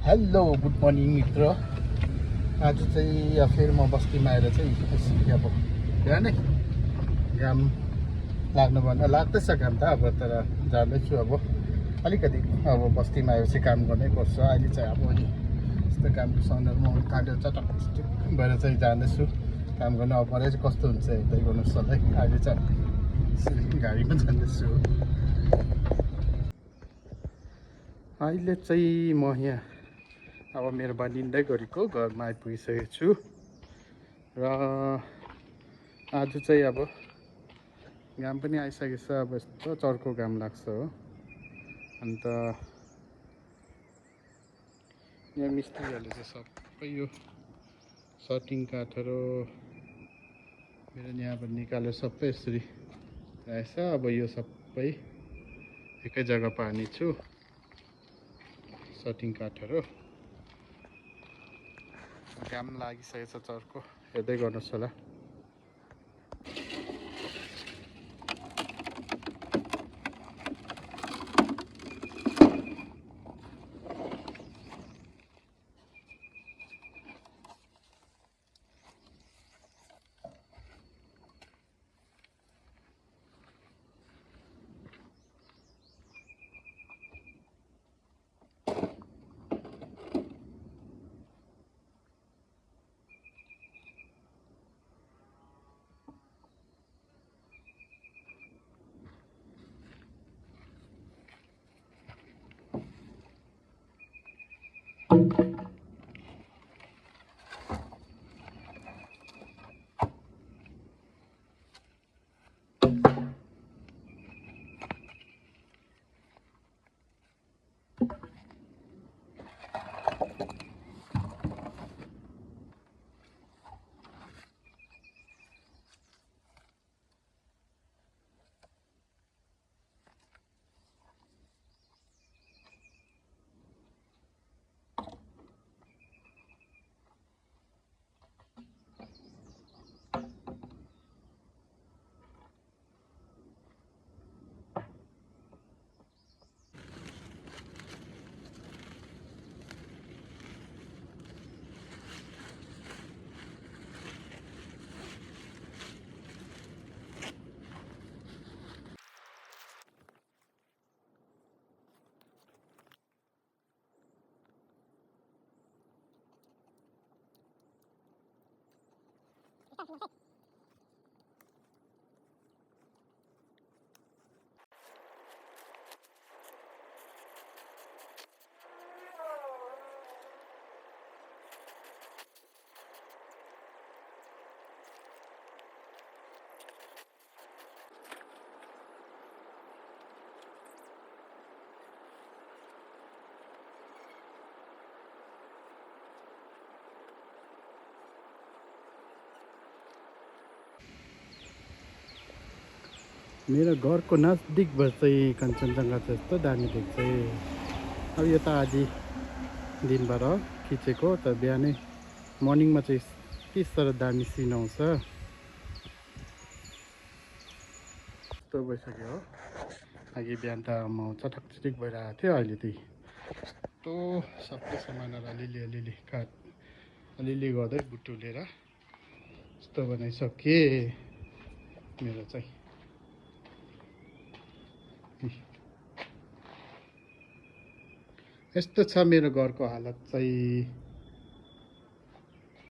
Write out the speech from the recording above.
Hello good morning मित्र। आज चाहिँ फेरि म बस्तीमा आएर चाहिँ यसरी अब बिहानै घाम लाग्नुपर्ने लाग्दैछ घाम त अब, तर जाँदैछु अब अलिकति अब बस्तीमा आएपछि काम गर्नै पर्छ। अहिले चाहिँ अब यस्तो कामको सन्दर्भमा काटेर चटक भएर चाहिँ जाँदैछु काम गर्न। अब मलाई चाहिँ कस्तो हुन्छ हेर्दै गर्नुहोस् सधैँ। अहिले चाहिँ गाडीमा जाँदैछु। अहिले चाहिँ म यहाँ अब मेरो बनिँदै गरेको घरमा आइपुगिसकेको छु र आज चाहिँ अब घाम पनि आइसकेको छ। अब यस्तो चर्को घाम लाग्छ हो। अन्त यहाँ मिस्त्रीहरूले चाहिँ सबै यो सटिङ काठहरू मेरो यहाँबाट निकालेर सबै यसरी रहेछ। अब यो सबै एकै जग्गा पार्ने छु सटिङ काठहरू। घाम लागिसकेको छ चर्को, हेर्दै गर्नुहोस् होला। मेरो घरको नजदिकबाट चाहिँ कञ्चनजङ्घा चाहिँ यस्तो दामी देख्छ। अब यो त आधी दिनबाट खिचेको, त बिहानै मर्निङमा चाहिँ यति साह्रो दामी सिन आउँछ। यस्तो भइसक्यो हो। अघि बिहान त म चटक भइरहेको थियो, अहिले चाहिँ यस्तो सबै सामानहरू अलिअलि काट अलिअलि गर्दै बुटुलेर यस्तो बनाइसके मेरो चाहिँ। यस्तो छ मेरो घरको हालत चाहिँ।